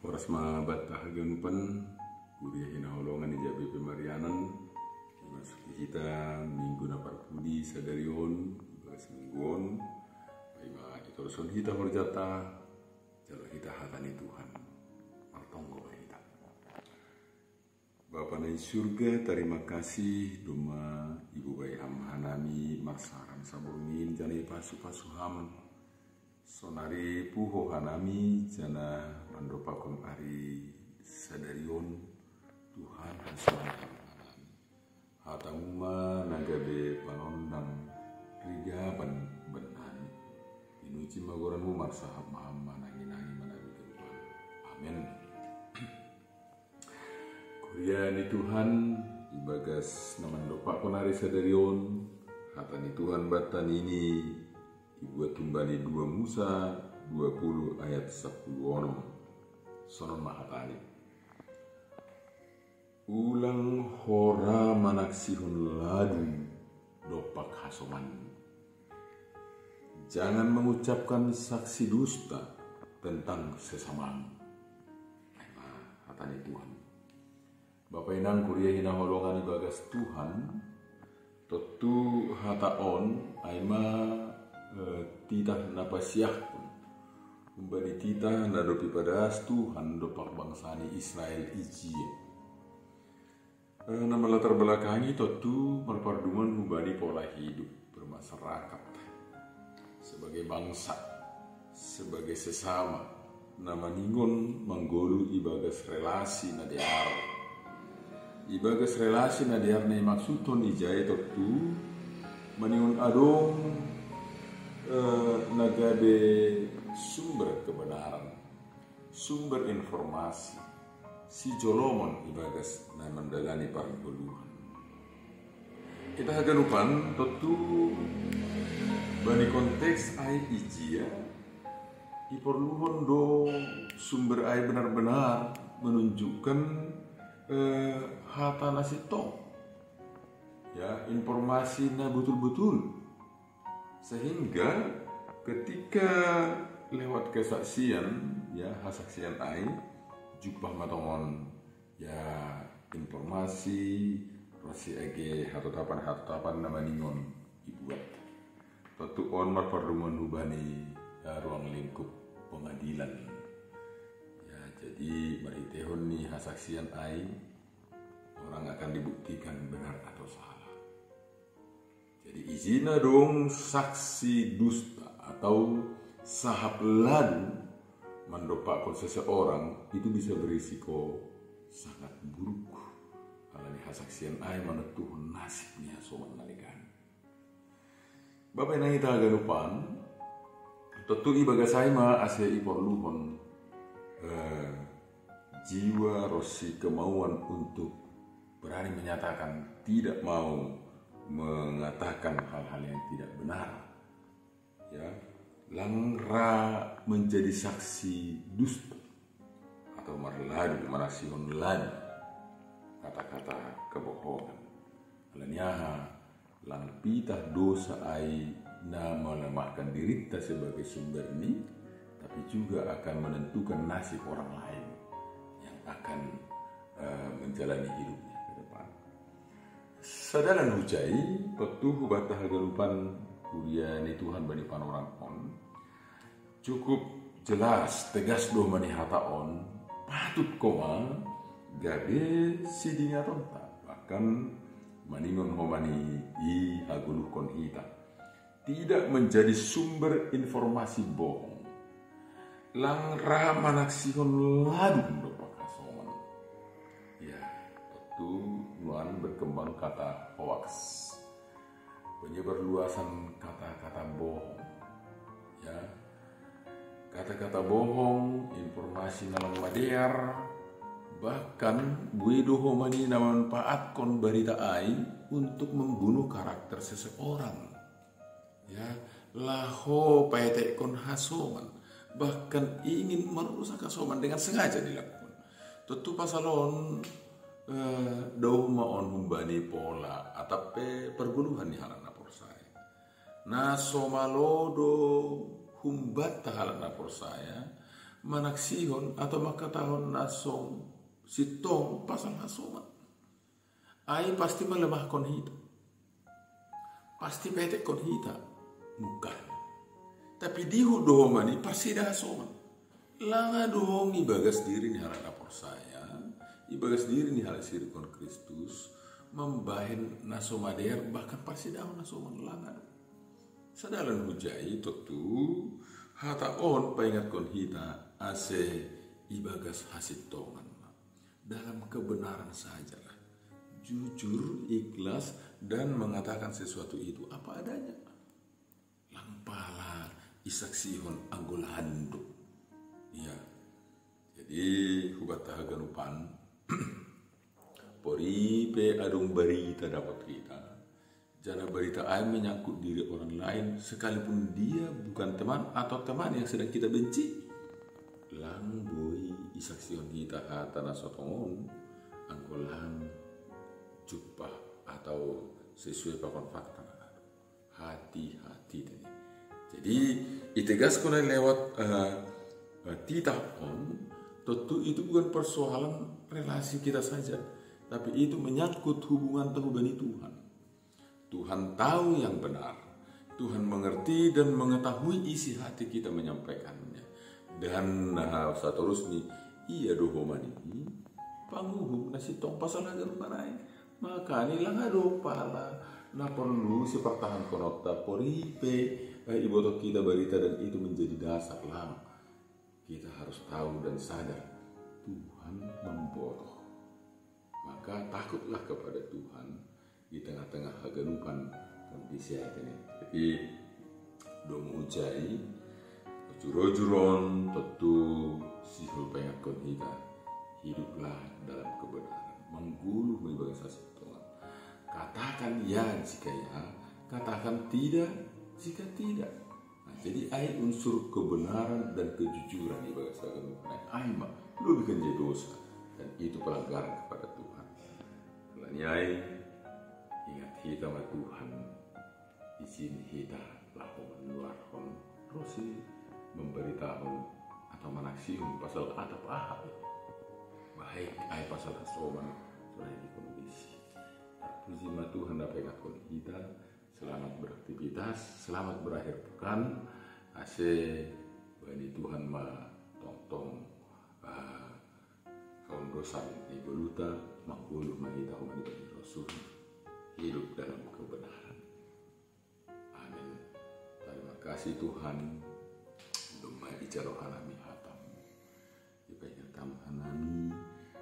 Oras mabatah ganupan kuliah hinaholongan di Jabe Pemarianan dimasuki kita minggu na parpudi sadarion bagas mingguon paima itoroson hita horjata jalo hita hatani Tuhan martonggo kita. Bapa na surga, terima kasih doma Ibu Bayi Hanami marsaran saburngin jani pasu haman sonari puho hanami jana mandopakon ari sadarion Tuhan hasanami hatamuma nagabe panondang rigaban benani inuci magoranmu marsahab mahama nangi manami Tuhan. Amin. Kuriani Tuhan ibagas namandopakon ari sadarion hatani Tuhan batan ini dibuat kembali 2 Musa 20 ayat 10 sonon mahatani ulang hora manaksihun ladu dopak hasoman, jangan mengucapkan saksi dusta tentang sesamamu. Hatani Tuhan Bapak inang kuliah hinaholongan ibagas Tuhan totu hataon aima titah napasiah pun umbani titah nadopi padas Tuhan dopak bangsani Israel iji nama latar belakangi totu perparduman umbani pola hidup bermasyarakat sebagai bangsa sebagai sesama nama ningon manggolu ibagas relasi nadiar ne maksudon ijai totu maningon adong nagabe sumber kebenaran, sumber informasi, si jolomon ibagas na mandalani pargoluhan. Kita haganupan tentu bani konteks ai ijia iporluhon do sumber ai benar-benar menunjukkan hata nasito ya informasi na betul-betul. Sehingga ketika lewat kesaksian ya hasaksian ai jupah matongon ya informasi rasi age hatotapan nama ningon ibuat tentu on marparduman hubani ruang lingkup pengadilan ya jadi maritehon ni hasaksian ai orang akan dibuktikan benar atau salah. Jadi izina dong saksi dusta atau sahab ladu mendopakkan seseorang itu bisa berisiko sangat buruk. Kalau ini hasaksian ay menetuh nasibnya soman nalikan. Bapak yang kita agak lupan, tentu ibagas saima asya iporluhon jiwa rosi kemauan untuk berani menyatakan tidak mau mengatakan hal-hal yang tidak benar ya langra menjadi saksi dusta atau marladu marasihun ladu kata-kata kebohongan alaniaha lang pitah dosa ai na melemahkan dirita sebagai sumber ini tapi juga akan menentukan nasib orang lain yang akan menjalani hidupnya. Sadaran hujai petuh batah galupan kuliah ni Tuhan bani panorang on cukup jelas tegas doh mani hata on patut koma gabe sidinya tonta bahkan maningon homani i aguluh kon hita tidak menjadi sumber informasi bohong langra manaksihon ladung dopak kasoman ya tentu nuan berkembang kata hoax penyebar luasan kata-kata bohong ya kata-kata bohong informasi nalang madear bahkan buedo homani namanfaatkan berita ai untuk membunuh karakter seseorang ya laho paetekon hasoman bahkan ingin merusak hasoman dengan sengaja dilakukan tentu pasalon dauh maon humbani pola atape perguluhan ni halana porsaya na somalodo humbat tahalan na porsaya manaksihon atau makatahon nasong sitong pasang hasoman. Ai pasti melemah kon hita. Pasti petek kon hita. Bukan. Tapi dihu dohomani pasti dah hasoman. Langa dohong ibagas diri ni halat rapor saya. Ibagas diri ni halat sirikon Kristus. Membahen nasomader bahkan pasti dah nasoman langa. Sadalan hujai tentu hata on paingat kon hita ase ibagas hasit tongan dalam kebenaran sajalah, jujur, ikhlas dan mengatakan sesuatu itu apa adanya. Lampala isaksihon anggol handuk. Ya, jadi hubat tahaganupan pori pe adung berita dapat kita. Jana berita ayam menyangkut diri orang lain sekalipun dia bukan teman atau teman yang sedang kita benci. Lang boy isaksion kita tanah sotongon angkolang jumpa atau sesuai papan fakta. Hati-hati tadi. Jadi itegas kena lewat tidak on. Tentu itu bukan persoalan relasi kita saja, tapi itu menyangkut hubungan Tuhan Tuhan. Tuhan tahu yang benar. Tuhan mengerti dan mengetahui isi hati kita menyampaikannya. Dan seterusnya iya dohoman ini panguhum nasi tong pasal agar panai. Maka inilah ado pala na perlu si pertahan konota poripe iboto kita berita dan itu menjadi dasar lang. Kita harus tahu dan sadar Tuhan membotoh. Maka takutlah kepada Tuhan di tengah-tengah haganupan kondisi ini. Jadi domu ujai juron tentu sihul pengat kon kita hiduplah dalam kebenaran, mengguluh ibadah sasi Tuhan. Katakan ya jika ya, katakan tidak jika tidak. Nah, jadi ai unsur kebenaran dan kejujuran ibadah sasi Tuhan. Ai mah lu bikin jadi dosa dan itu pelanggaran kepada Tuhan. Lanyai ingat kita sama Tuhan, izin kita lahon luar hon rosi memberitahu atau manaksihum pasal atap ahab baik ay pasal asoman sudah di kondisi terpuji ma Tuhan dapat ingatkan kita selamat beraktivitas, selamat berakhir pekan ase bani Tuhan ma tong kaum dosan ibu luta makuluh ma kita umat bani Rasul hidup dalam kebenaran. Amin. Terima kasih Tuhan. Ijaro hanami hatam ipanya tam hanami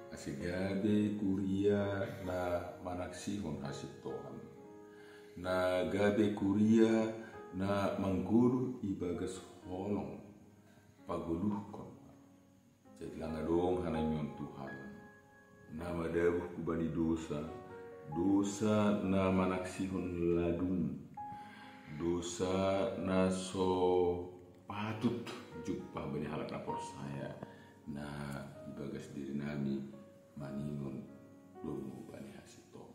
asigabe kuria na manaksihon hasit Tuhan na gabe kuria na mangguru ibagas holong paguluhkon jadi langadong hanamion Tuhan na madabuh kubani dosa na manaksihon ladun dosa na so patut jumpa bani halak rapor saya na ibagas diri nami maningon lomu bani hasitong.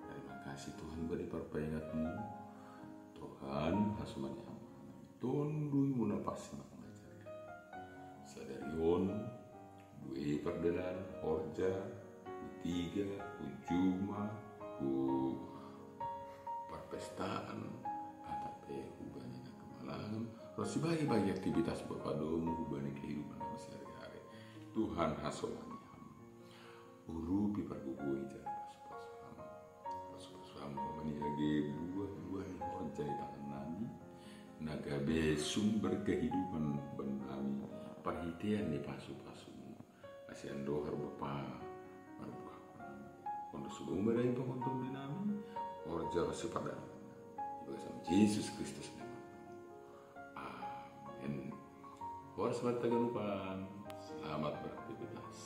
Terima kasih Tuhan beri perpaingatmu Tuhan hasumani hamba tondui muna pasti nak mengajar sadarion dua perdelan orja tiga ujuma perpestaan atau hubungan kemalangan terus bagi aktivitas berpadumu hubungan kehidupan sehari-hari Tuhan hasolani urupi pergubui jalan pas-pas menjadi buah-buah orja di tangan nami nagabe sumber kehidupan benami perhitian di pasu-pasumu asian dohar bapa marbuah untuk sebelum berain pengonton di nami orja sepadan bersama Yesus Kristus. Amin. Selamat beraktivitas.